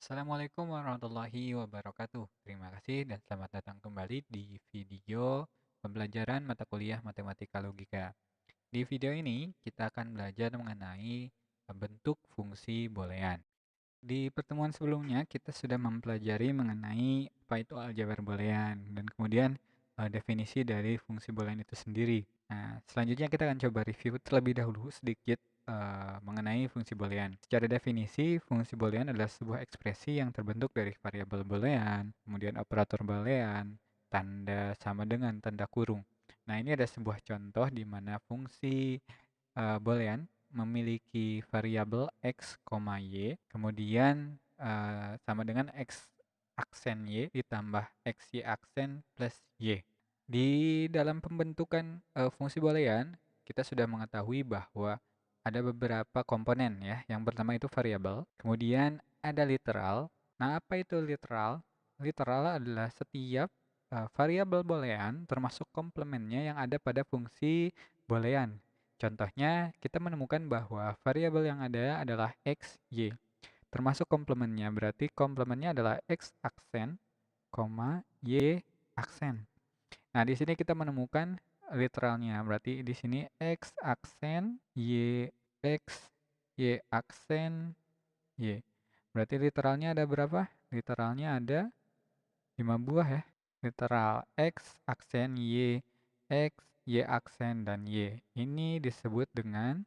Assalamualaikum warahmatullahi wabarakatuh. Terima kasih dan selamat datang kembali di video pembelajaran mata kuliah Matematika Logika. Di video ini kita akan belajar mengenai bentuk fungsi boolean. Di pertemuan sebelumnya kita sudah mempelajari mengenai apa itu aljabar boolean dan kemudian definisi dari fungsi boolean itu sendiri. Nah, selanjutnya kita akan coba review terlebih dahulu sedikit mengenai fungsi boolean. Secara definisi, fungsi boolean adalah sebuah ekspresi yang terbentuk dari variabel boolean, kemudian operator boolean, tanda sama dengan tanda kurung. Nah, ini ada sebuah contoh di mana fungsi boolean memiliki variabel x, y, kemudian sama dengan x aksen y ditambah x y aksen plus y. Di dalam pembentukan fungsi boolean, kita sudah mengetahui bahwa ada beberapa komponen ya. Yang pertama itu variabel, kemudian ada literal. Nah, apa itu literal? Literal adalah setiap variabel boolean termasuk komplemennya yang ada pada fungsi boolean. Contohnya, kita menemukan bahwa variabel yang ada adalah x, y. Termasuk komplemennya, berarti komplemennya adalah x aksen, y aksen. Nah, di sini kita menemukan literalnya, berarti di sini x aksen, x, y aksen, y. Berarti literalnya ada berapa? Literalnya ada 5 buah ya. Literal x aksen, x, y aksen, dan y. Ini disebut dengan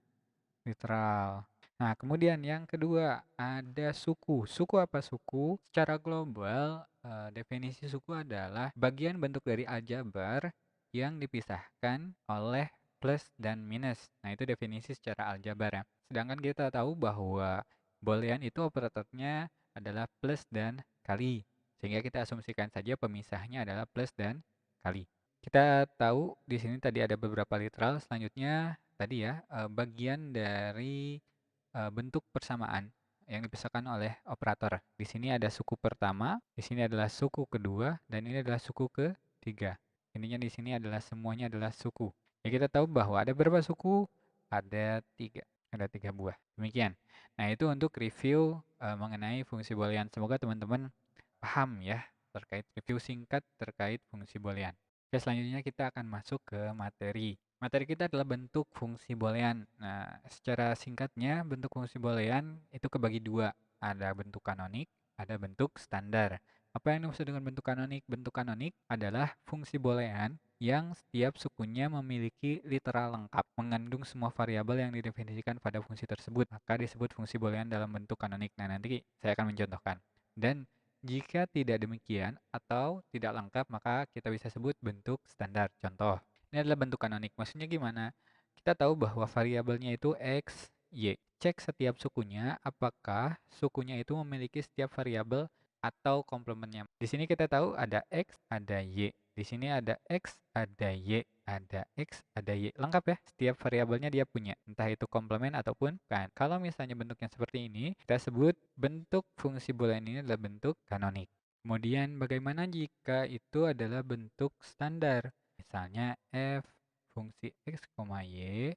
literal. Nah, kemudian yang kedua ada suku. Suku apa suku? Secara global, definisi suku adalah bagian bentuk dari aljabar yang dipisahkan oleh plus dan minus. Nah, itu definisi secara aljabar ya. Sedangkan kita tahu bahwa boolean itu operatornya adalah plus dan kali. Sehingga kita asumsikan saja pemisahnya adalah plus dan kali. Kita tahu di sini tadi ada beberapa literal, selanjutnya tadi ya bagian dari bentuk persamaan yang dipisahkan oleh operator. Di sini ada suku pertama, di sini adalah suku kedua, dan ini adalah suku ketiga. Intinya di sini adalah semuanya adalah suku. Ya, kita tahu bahwa ada berapa suku? Ada tiga buah. Demikian. Nah, itu untuk review mengenai fungsi boolean. Semoga teman-teman paham ya terkait review singkat terkait fungsi boolean. Oke, selanjutnya kita akan masuk ke materi. Materi kita adalah bentuk fungsi boolean. Nah, secara singkatnya bentuk fungsi boolean itu kebagi dua. Ada bentuk kanonik, ada bentuk standar. Apa yang dimaksud dengan bentuk kanonik? Bentuk kanonik adalah fungsi boolean yang setiap sukunya memiliki literal lengkap, mengandung semua variabel yang didefinisikan pada fungsi tersebut. Maka disebut fungsi boolean dalam bentuk kanonik. Nah, nanti saya akan mencontohkan. Dan jika tidak demikian atau tidak lengkap, maka kita bisa sebut bentuk standar. Contoh, ini adalah bentuk kanonik. Maksudnya gimana? Kita tahu bahwa variabelnya itu x, y. Cek setiap sukunya, apakah sukunya itu memiliki setiap variabel atau komplemennya. Di sini kita tahu ada x, ada y. Di sini ada x, ada y, ada x, ada y. Lengkap ya, setiap variabelnya dia punya. Entah itu komplemen ataupun bukan. Kalau misalnya bentuknya seperti ini, kita sebut bentuk fungsi boolean ini adalah bentuk kanonik. Kemudian bagaimana jika itu adalah bentuk standar? Misalnya f fungsi x, y,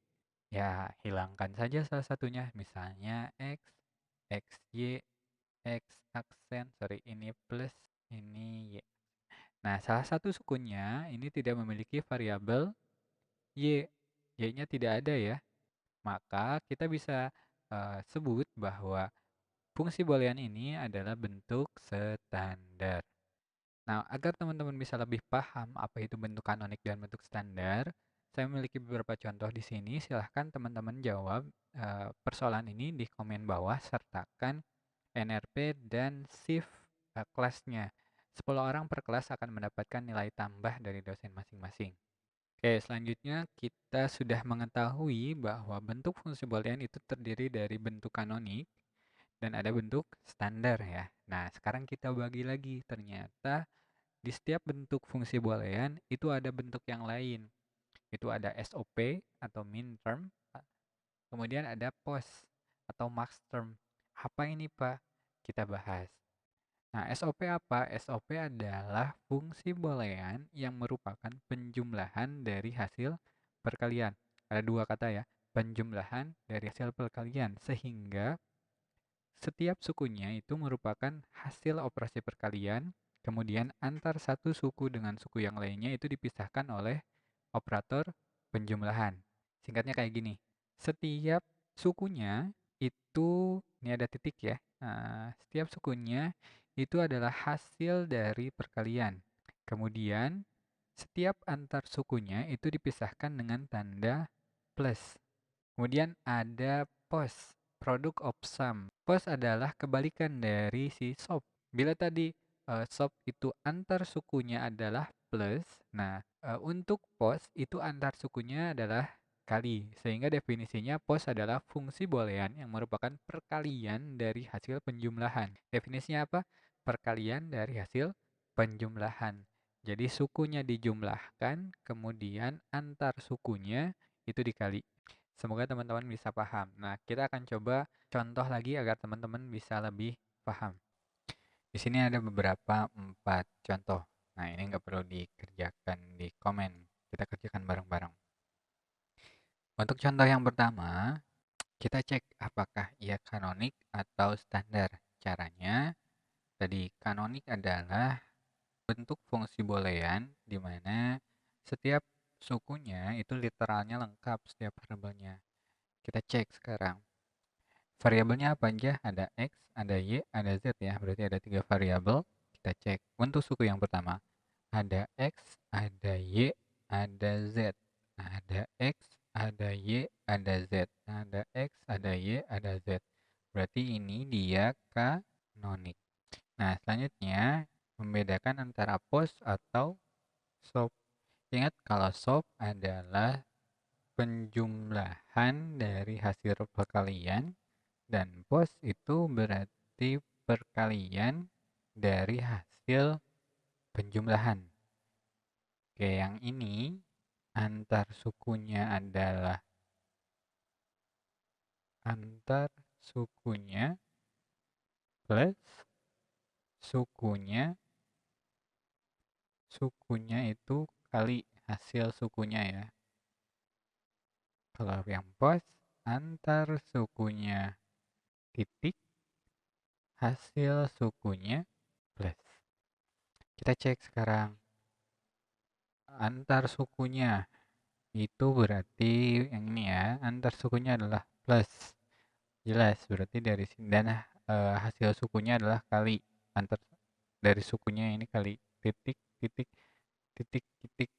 ya hilangkan saja salah satunya. Misalnya x, y, x aksen, ini plus, ini y. Nah, salah satu sukunya ini tidak memiliki variabel y. Y-nya tidak ada ya. Maka kita bisa sebut bahwa fungsi boolean ini adalah bentuk standar. Nah, agar teman-teman bisa lebih paham apa itu bentuk kanonik dan bentuk standar, saya memiliki beberapa contoh di sini. Silahkan teman-teman jawab persoalan ini di komen bawah, sertakan NRP dan shift kelasnya. 10 orang per kelas akan mendapatkan nilai tambah dari dosen masing-masing. Oke, selanjutnya kita sudah mengetahui bahwa bentuk fungsi boolean itu terdiri dari bentuk kanonik dan ada bentuk standar ya. Nah, sekarang kita bagi lagi. Ternyata di setiap bentuk fungsi boolean itu ada bentuk yang lain. Itu ada SOP atau min term, kemudian ada post atau max term. Apa ini, Pak? Kita bahas. Nah, SOP apa? SOP adalah fungsi boolean yang merupakan penjumlahan dari hasil perkalian. Ada dua kata ya, penjumlahan dari hasil perkalian. Sehingga Setiap sukunya itu merupakan hasil operasi perkalian, kemudian antar satu suku dengan suku yang lainnya itu dipisahkan oleh operator penjumlahan. Singkatnya kayak gini, setiap sukunya itu, ini ada titik ya, setiap sukunya itu adalah hasil dari perkalian. Kemudian, setiap antar sukunya itu dipisahkan dengan tanda plus. Kemudian ada POS, product of sum. POS adalah kebalikan dari si SOP. Bila tadi SOP itu antar sukunya adalah plus, nah untuk POS itu antar sukunya adalah kali. Sehingga definisinya POS adalah fungsi boolean yang merupakan perkalian dari hasil penjumlahan. Definisinya apa? Perkalian dari hasil penjumlahan. Jadi sukunya dijumlahkan, kemudian antar sukunya itu dikali. Semoga teman-teman bisa paham. Nah, kita akan coba contoh lagi agar teman-teman bisa lebih paham. Di sini ada beberapa 4 contoh. Nah, ini nggak perlu dikerjakan di komen. Kita kerjakan bareng-bareng. Untuk contoh yang pertama, kita cek apakah ia kanonik atau standar. Caranya, tadi kanonik adalah bentuk fungsi boolean di mana setiap sukunya itu literalnya lengkap setiap variabelnya. Kita cek sekarang. Variabelnya apa aja? Ada X, ada Y, ada Z ya. Berarti ada 3 variabel. Kita cek. Untuk suku yang pertama, ada X, ada Y, ada Z. Ada X, ada Y, ada Z. Ada X, ada Y, ada Z. Berarti ini dia kanonik. Nah, selanjutnya membedakan antara POS atau SOP. Ingat kalau SOP adalah penjumlahan dari hasil perkalian dan POS itu berarti perkalian dari hasil penjumlahan. Oke, yang ini antar sukunya plus sukunya itu kali hasil sukunya ya. Kalau yang POS antar sukunya titik hasil sukunya plus. Kita cek sekarang antar sukunya itu berarti yang ini ya, antar sukunya adalah plus. Jelas berarti dari sini dan hasil sukunya adalah kali antar dari sukunya ini kali titik titik titik titik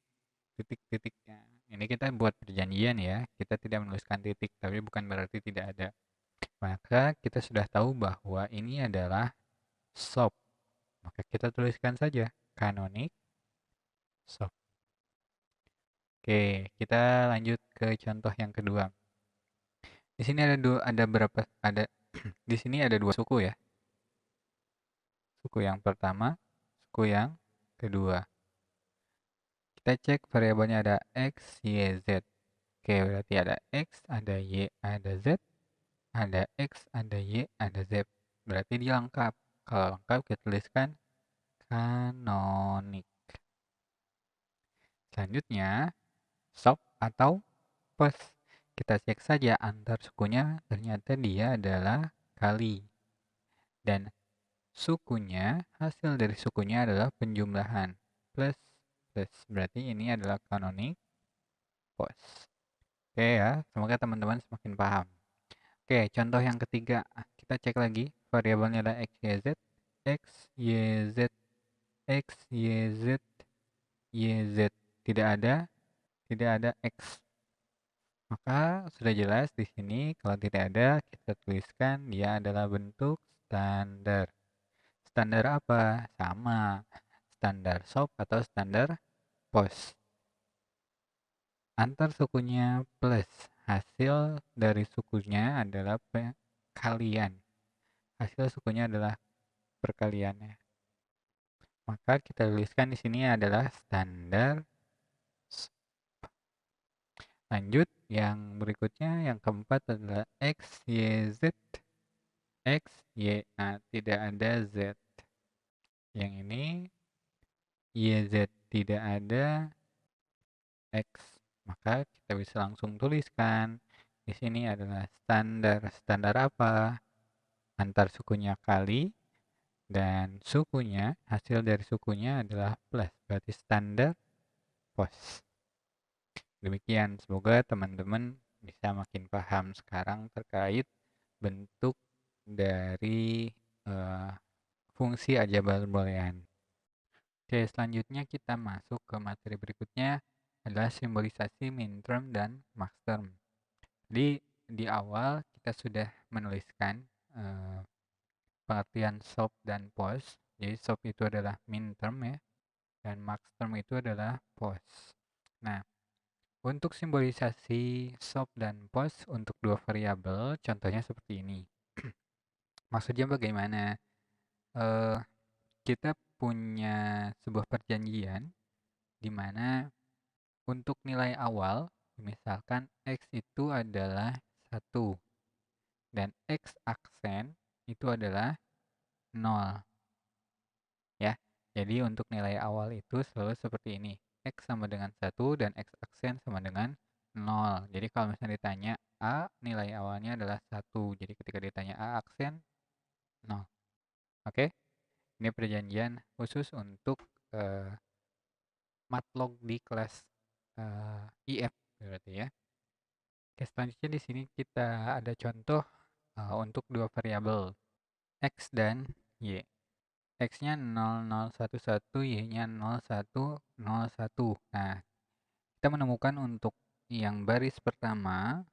titik titik. Nah, ini kita buat perjanjian ya, kita tidak menuliskan titik tapi bukan berarti tidak ada. Maka kita sudah tahu bahwa ini adalah SOP. Maka kita tuliskan saja canonic SOP. Oke, kita lanjut ke contoh yang kedua. Di sini ada di sini ada 2 suku ya. Suku yang pertama, suku yang kedua. Kita cek variabelnya ada X, Y, Z. Oke, berarti ada X, ada Y, ada Z. Ada X, ada Y, ada Z. Berarti dia lengkap. Kalau lengkap kita tuliskan kanonik. Selanjutnya, SOP atau POS. Kita cek saja antar sukunya, ternyata dia adalah kali. Dan sukunya, hasil dari sukunya adalah penjumlahan. Plus, berarti ini adalah kanonik POS. Oke ya, semoga teman-teman semakin paham. Oke, contoh yang ketiga. Kita cek lagi, variabelnya ada X, Y, Z. X, Y, Z, X, Y, Z, Y, Z. Tidak ada X. Maka sudah jelas di sini kalau tidak ada kita tuliskan dia adalah bentuk standar. Standar apa? Sama. Standar SOP atau standar POS. Antar sukunya plus. Hasil dari sukunya adalah perkalian. Hasil sukunya adalah perkaliannya. Maka kita tuliskan di sini adalah standar SOP. Lanjut, yang berikutnya, yang keempat adalah X, Y, Z. X, Y, nah tidak ada Z. Yang ini, Y, Z tidak ada X. Maka kita bisa langsung tuliskan. Di sini adalah standar. Standar apa? antar sukunya kali, dan sukunya, hasil dari sukunya adalah plus, berarti standar pos. Demikian, semoga teman-teman bisa makin paham sekarang terkait bentuk dari fungsi aljabar boolean. Oke, selanjutnya kita masuk ke materi berikutnya adalah simbolisasi minterm dan maxterm. Jadi di awal kita sudah menuliskan pengertian soap dan pos. Jadi soap itu adalah minterm ya, dan maxterm itu adalah pos. Nah, untuk simbolisasi soap dan pos untuk dua variabel, contohnya seperti ini. Maksudnya bagaimana? Kita punya sebuah perjanjian di mana untuk nilai awal, misalkan X itu adalah 1 dan X aksen itu adalah 0 ya. Jadi untuk nilai awal itu selalu seperti ini. X sama dengan 1 dan X aksen sama dengan 0. Jadi kalau misalnya ditanya A, nilai awalnya adalah 1. Jadi ketika ditanya A aksen, 0. Oke? Ini perjanjian khusus untuk matlog di kelas IF berarti ya. Oke, selanjutnya di sini kita ada contoh untuk dua variabel X dan Y. X-nya 0011, Y-nya 0101. Nah, kita menemukan untuk yang baris pertama,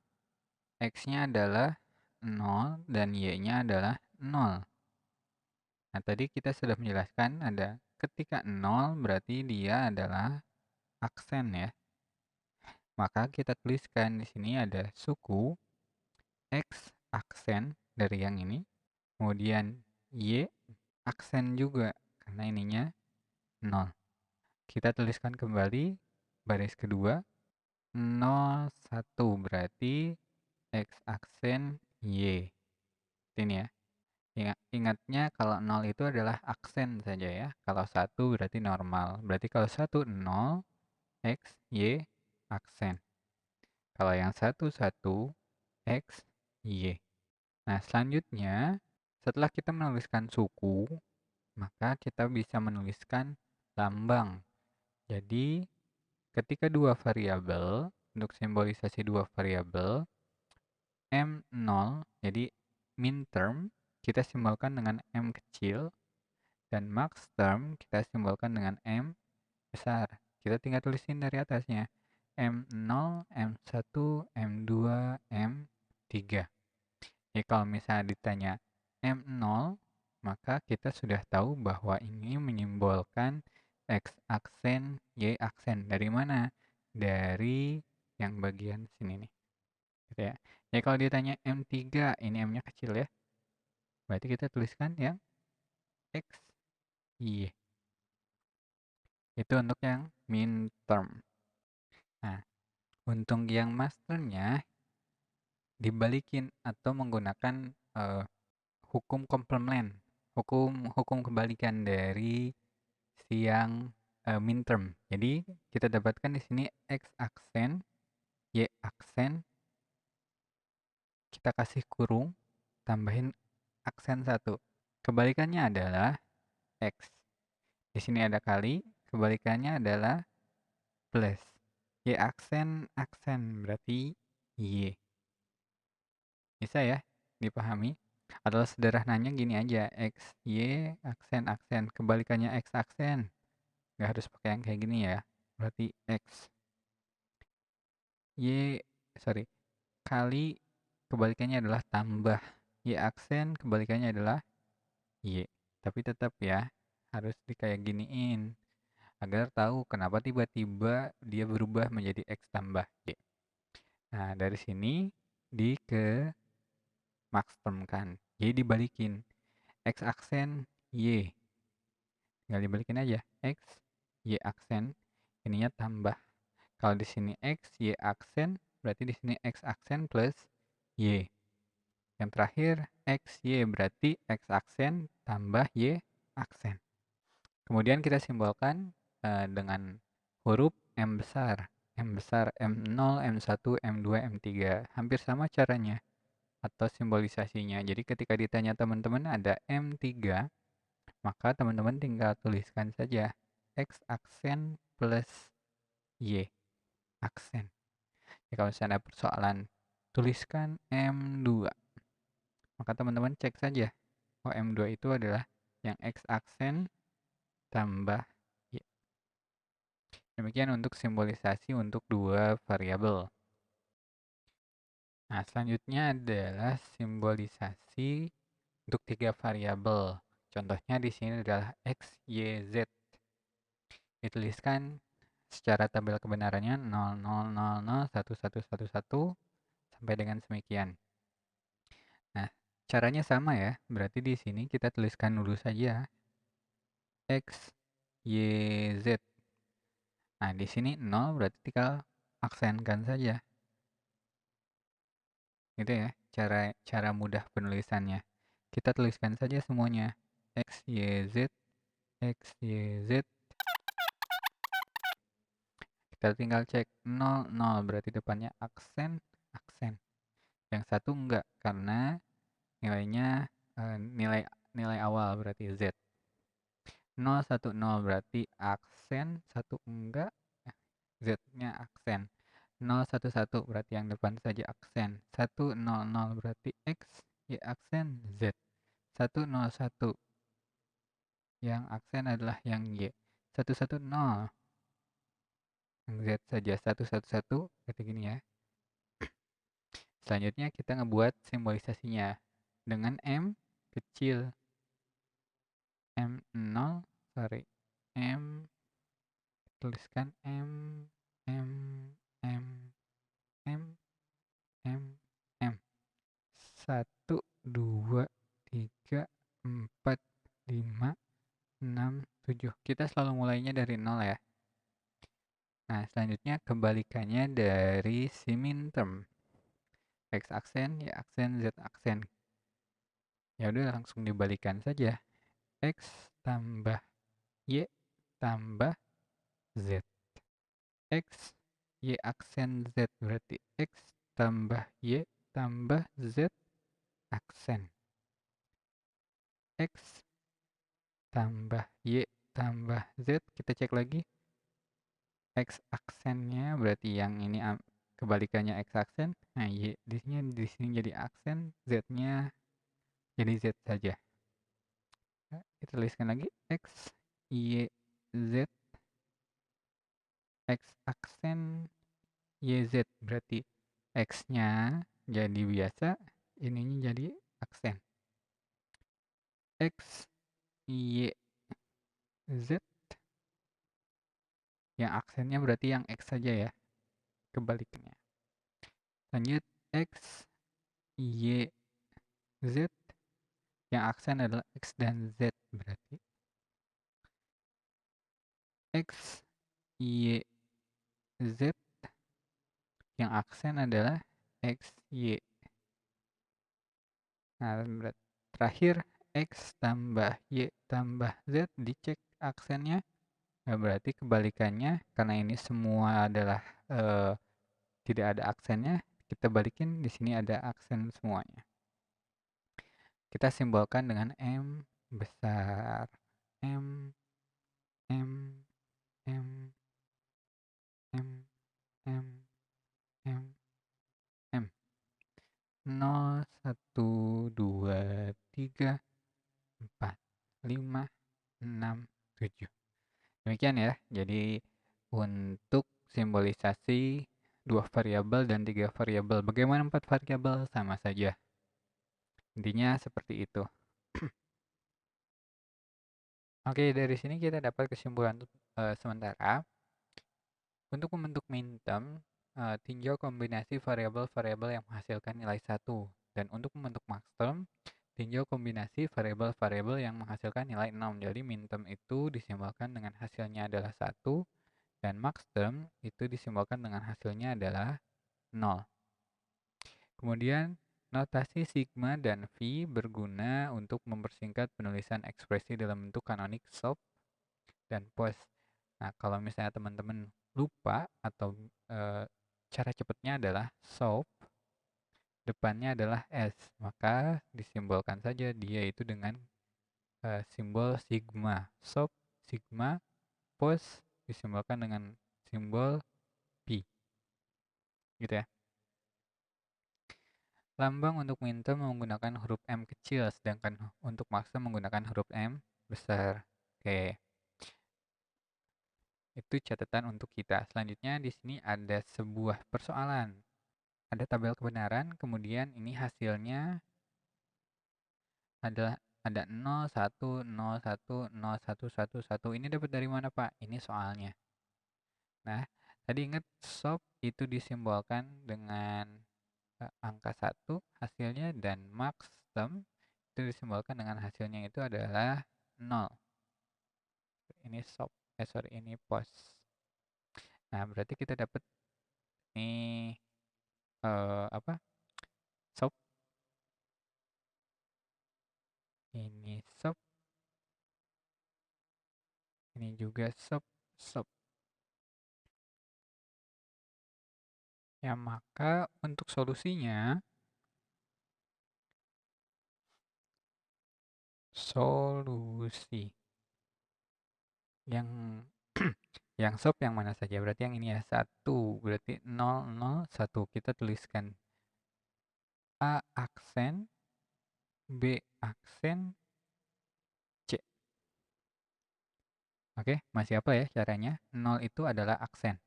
X-nya adalah 0 dan Y-nya adalah 0. Nah, tadi kita sudah menjelaskan ada ketika 0 berarti dia adalah aksen ya. Maka kita tuliskan di sini ada suku X aksen dari yang ini, kemudian Y aksen juga karena ininya 0. Kita tuliskan kembali baris kedua 01 berarti X aksen Y. Ini ya. Ingatnya kalau 0 itu adalah aksen saja ya. Kalau 1 berarti normal. Berarti kalau 1 0 X Y aksen. Kalau yang 1 X Y. Nah, selanjutnya setelah kita menuliskan suku, maka kita bisa menuliskan lambang. Jadi, ketika dua variabel, untuk simbolisasi dua variabel, M0, jadi min term, kita simbolkan dengan M kecil, dan max term kita simbolkan dengan M besar. Kita tinggal tulisin dari atasnya. M0, M1, M2, M3. Jadi kalau misalnya ditanya M0, maka kita sudah tahu bahwa ini menyimbolkan X aksen, Y aksen. Dari mana? Dari yang bagian sini nih. Gitu ya. Jadi kalau ditanya M3, ini M-nya kecil ya. Berarti kita tuliskan yang X, Y. Itu untuk yang min term. Nah, untuk yang masternya dibalikin atau menggunakan hukum komplement, hukum kebalikan dari si yang min term. Jadi kita dapatkan di sini X aksen, Y aksen, kita kasih kurung, tambahin aksen 1. Kebalikannya adalah X. Di sini ada kali, kebalikannya adalah plus. Y aksen, aksen, berarti Y. Bisa ya dipahami? Atau sederhananya gini aja, X, Y, aksen, aksen. Kebalikannya X aksen. Nggak harus pakai yang kayak gini ya. Berarti X. Kali kebalikannya adalah tambah. Y aksen kebalikannya adalah Y. Tapi tetap ya, harus kayak giniin. Agar tahu kenapa tiba-tiba dia berubah menjadi X tambah Y. Nah, dari sini ke max term kan. Jadi dibalikin. X aksen Y. Tinggal dibalikin aja. X, Y aksen. Ininya tambah. Kalau di sini X, Y aksen, berarti di sini X aksen plus Y. Yang terakhir X, Y berarti X aksen tambah Y aksen. Kemudian kita simbolkan dengan huruf M besar. M besar M0, M1, M2, M3. Hampir sama caranya. atau simbolisasinya. Jadi ketika ditanya teman-teman ada M3, maka teman-teman tinggal tuliskan saja X aksen plus Y aksen. Ya, kalau misalnya ada persoalan tuliskan M2, maka teman-teman cek saja. Oh, M2 itu adalah yang X aksen tambah Y. Demikian untuk simbolisasi untuk dua variabel. Nah, selanjutnya adalah simbolisasi untuk tiga variabel. Contohnya di sini adalah X, Y, Z. Dituliskan secara tabel kebenarannya 00001111 sampai dengan semikian. Nah, caranya sama ya. Berarti di sini kita tuliskan dulu saja X, Y, Z. Nah, di sini 0 berarti tinggal aksenkan saja. Gitu ya, cara mudah penulisannya. Kita tuliskan saja semuanya. X, Y, Z, X, Y, Z. Kita tinggal cek 0, 0 berarti depannya aksen, aksen. Yang satu enggak karena nilainya nilai awal berarti Z. 0, 1, 0 berarti aksen, 1 enggak, Z-nya aksen. 0, 1, 1 berarti yang depan saja aksen. 1, 0, 0 berarti X, Y aksen, Z. 1, 0, 1 yang aksen adalah yang Y. 1, 1, 0 yang Z saja. 1, 1, 1 berarti gini ya. Selanjutnya kita ngebuat simbolisasinya dengan M kecil. M0, sorry. Tuliskan M, M, M, M, M, M. 1, 2, 3, 4, 5, 6, 7. Kita selalu mulainya dari 0 ya. Nah, selanjutnya kebalikannya dari si minterm. X aksen, Y aksen, Z aksen. Ya udah langsung dibalikan saja. X tambah Y tambah Z. X, Y aksen Z berarti X tambah Y tambah Z aksen. X tambah Y tambah Z, kita cek lagi. X aksennya berarti yang ini kebalikannya X aksen. Nah, Y di sini jadi aksen, Z-nya jadi Z saja. Nah, kita tuliskan lagi X, Y, Z, X aksen, YZ berarti X-nya jadi biasa, ininya jadi aksen. X, Y, Z. Yang aksennya berarti yang X saja ya, kebaliknya. Lanjut X, Y, Z. Yang aksen adalah X dan Z berarti. X, Y, Z. Yang aksen adalah X, Y. Nah, terakhir X tambah Y tambah Z, dicek aksennya. Nah, berarti kebalikannya, karena ini semua adalah tidak ada aksennya, kita balikin di sini ada aksen semuanya. Kita simbolkan dengan M besar. M, M, M, M, M, M, M. 0, 1, 2, 3, 4, 5, 6, 7. Demikian ya. Jadi untuk simbolisasi 2 variabel dan 3 variabel. Bagaimana 4 variabel? Sama saja. Intinya seperti itu. Oke, dari sini kita dapat kesimpulan sementara. Untuk membentuk minterm, tinjau kombinasi variabel-variabel yang menghasilkan nilai 1. Dan untuk membentuk maxterm, tinjau kombinasi variabel-variabel yang menghasilkan nilai 6. Jadi minterm itu disimbolkan dengan hasilnya adalah 1, dan maxterm itu disimbolkan dengan hasilnya adalah 0. Kemudian, notasi sigma dan phi berguna untuk mempersingkat penulisan ekspresi dalam bentuk kanonik SOP dan POS. Nah, kalau misalnya teman-teman lupa atau cara cepatnya adalah SOP depannya adalah S, maka disimbolkan saja dia itu dengan simbol sigma. SOP, sigma, pos disimbolkan dengan simbol Pi. Gitu ya. Lambang untuk minta menggunakan huruf M kecil, sedangkan untuk maksa menggunakan huruf M besar. Oke. Itu catatan untuk kita. Selanjutnya di sini ada sebuah persoalan. Ada tabel kebenaran, kemudian ini hasilnya adalah ada 0, 1, 0, 1, 0, 1, 1, 1. Ini dapat dari mana, Pak? Ini soalnya. Nah, tadi ingat SOP itu disimbolkan dengan angka 1 hasilnya, dan maxsum itu disimbolkan dengan hasilnya itu adalah 0. Ini SOP, ini POS. Nah, berarti kita dapat ini apa? SOP. Ini SOP. Ini juga SOP, SOP. Ya, maka untuk solusi yang yang SOP yang mana saja? Berarti yang ini ya, 1. Berarti 0, 0, 1. Kita tuliskan A aksen, B aksen, C. Oke, masih apa ya caranya? 0 itu adalah aksen.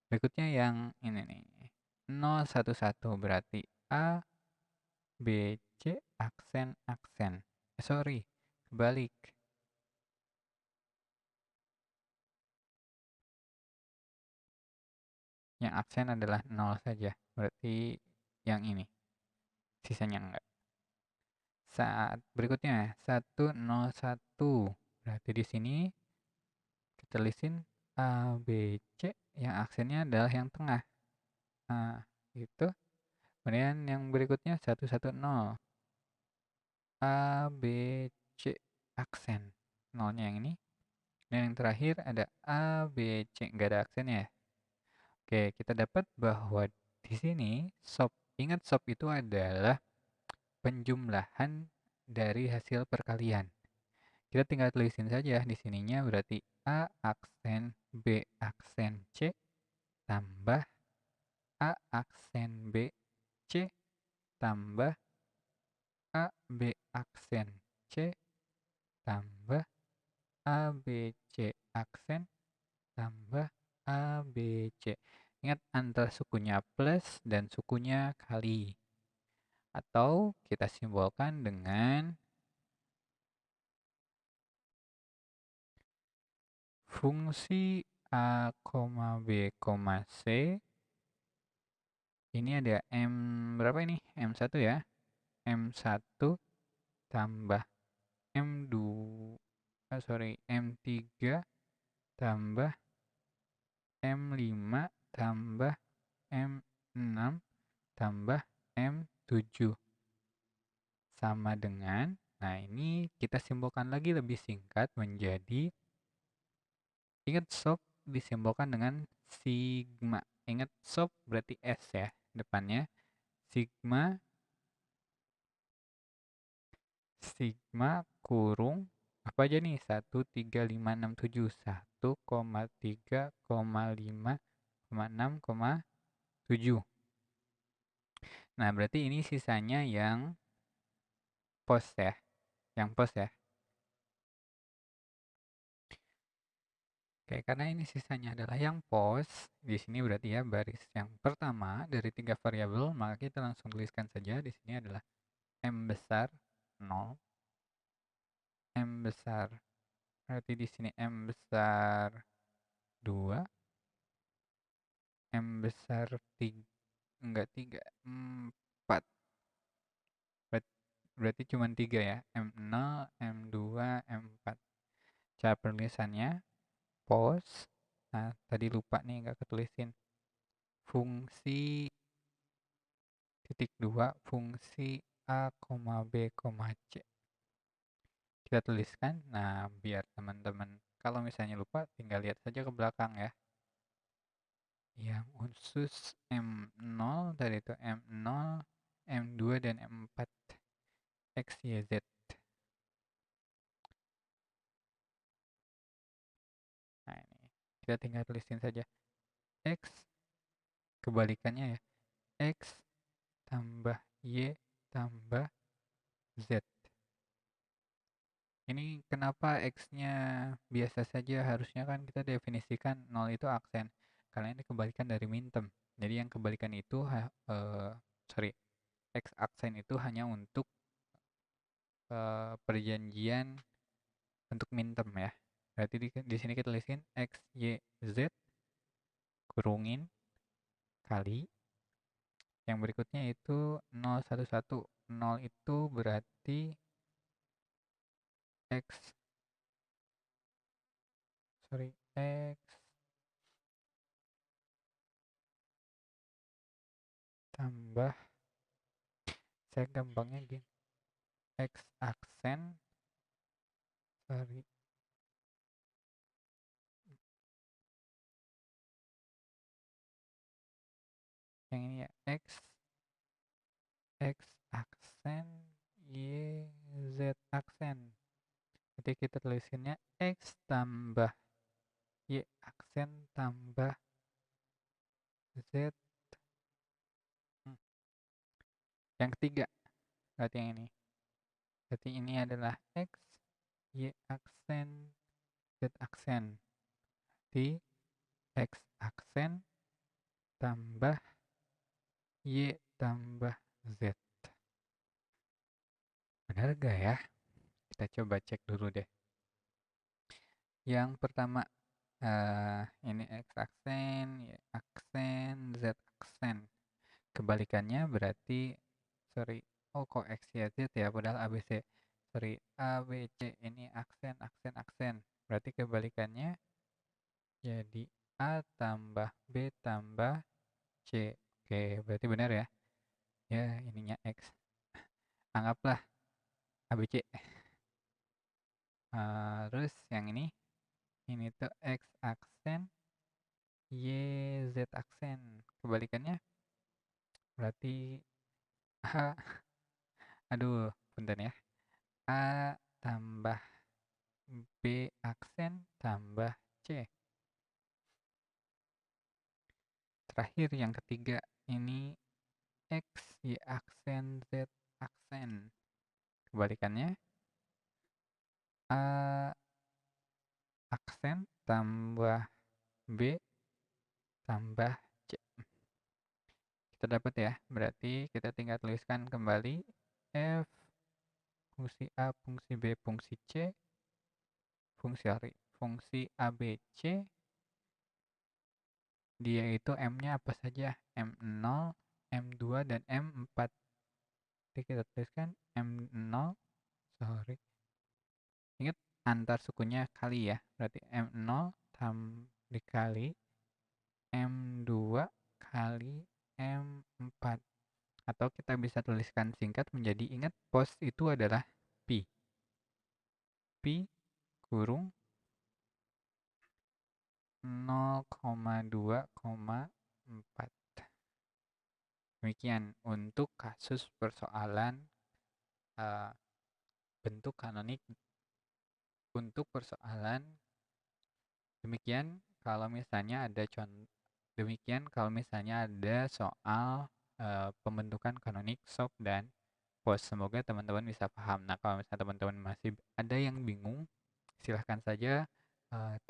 Berikutnya yang ini nih. 0, 1, 1. Berarti A, B, C, aksen, aksen. Sorry, kebalik. Yang aksen adalah 0 saja. Berarti yang ini. Sisanya enggak. Saat berikutnya 1, 0, 1. Berarti di sini kita tulisin A, B, C. Yang aksennya adalah yang tengah. Nah, itu. Kemudian yang berikutnya 1, 1, 0. A, B, C, aksen. 0-nya yang ini. Dan yang terakhir ada A, B, C. Nggak ada aksennya ya. Oke, kita dapat bahwa di sini SOP. Ingat SOP itu adalah penjumlahan dari hasil perkalian. Kita tinggal tulisin saja di sininya, berarti A aksen B aksen C tambah A aksen B C tambah A B aksen C tambah A B C aksen tambah A B C. Ingat, antara sukunya plus dan sukunya kali. Atau kita simbolkan dengan fungsi A, B, C. Ini ada M berapa ini? M1 ya. M1 tambah M2, M3 tambah M5 tambah M6 tambah M7. Sama dengan, nah ini kita simbolkan lagi lebih singkat menjadi, ingat SOP disimbolkan dengan sigma. Ingat SOP berarti S ya depannya. Sigma kurung apa aja nih? 1, 3, 5, 6, 7. 1,3, 5, 6, 7. Nah, berarti ini sisanya yang pos ya. Yang pos ya. Oke, karena ini sisanya adalah yang pos, di sini berarti ya baris yang pertama dari 3 variabel, maka kita langsung tuliskan saja di sini adalah M besar 0, M besar, berarti di sini M besar 2, M besar 3, enggak 3, 4. Berarti cuma 3 ya, M0, M2, M4. Cara penulisannya, pos, nah tadi lupa nih nggak ketulisin, fungsi titik 2, fungsi A, B, C. Kita tuliskan, nah biar teman-teman kalau misalnya lupa tinggal lihat saja ke belakang ya. Yang khusus M0 tadi itu M0 M2 dan M4 X, Y, Z. Nah, ini kita tinggal tulisin saja. X, kebalikannya ya. X tambah Y tambah Z. Ini kenapa X-nya biasa saja, harusnya kan kita definisikan 0 itu aksen. Karena ini kebalikan dari minterm. Jadi yang kebalikan itu, X aksen itu hanya untuk perjanjian untuk minterm ya. Berarti di sini kita tulisin X, Y, Z kurungin kali. Yang berikutnya itu 0, 1, 1. 0 itu berarti X tambah, saya gampangnya gini, X aksen, yang ini ya, X aksen, Y, Z aksen. Jadi kita tulisinnya X tambah Y aksen tambah Z. Yang ketiga, berarti yang ini. Berarti ini adalah X, Y aksen, Z aksen. Di X aksen tambah Y tambah Z. Benar gak ya? Kita coba cek dulu deh. Yang pertama, ini X aksen, Y aksen, Z aksen. Kebalikannya berarti, kok X, Y, Z ya, padahal ABC. A, B, C, ini aksen, aksen, aksen. Berarti kebalikannya jadi A tambah B tambah C. Oke, berarti benar ya. Ya, ininya X. Anggaplah ABC. Terus yang ini tuh X aksen, Y, Z aksen. Kebalikannya berarti A, aduh, punten ya. A tambah B aksen tambah C. Terakhir yang ketiga, ini X, Y aksen, Z aksen. Kebalikannya A aksen tambah B tambah C. Kita dapat ya, berarti kita tinggal tuliskan kembali F fungsi A, fungsi B, fungsi C, fungsi ABC, dia itu M-nya apa saja, M0, M2, dan M4. Jadi kita tuliskan M0, ingat antar sukunya kali ya, berarti M0 dikali M2 kali M4. Atau kita bisa tuliskan singkat menjadi, ingat pos itu adalah Pi. Pi kurung 0,2,4. Demikian untuk kasus persoalan bentuk kanonik untuk persoalan. Demikian kalau misalnya ada soal pembentukan kanonik, sop, dan pos. Semoga teman-teman bisa paham. Nah, kalau misalnya teman-teman masih ada yang bingung, silahkan saja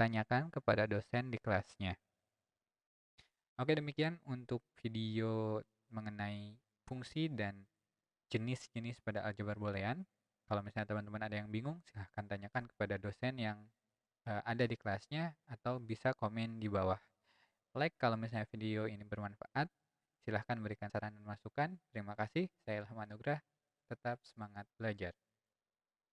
tanyakan kepada dosen di kelasnya. Oke, demikian untuk video mengenai fungsi dan jenis-jenis pada aljabar boolean. Kalau misalnya teman-teman ada yang bingung, silahkan tanyakan kepada dosen yang ada di kelasnya, atau bisa komen di bawah. Like kalau misalnya video ini bermanfaat. Silahkan berikan saran dan masukan. Terima kasih. Saya Ilham Anugrah. Tetap semangat belajar.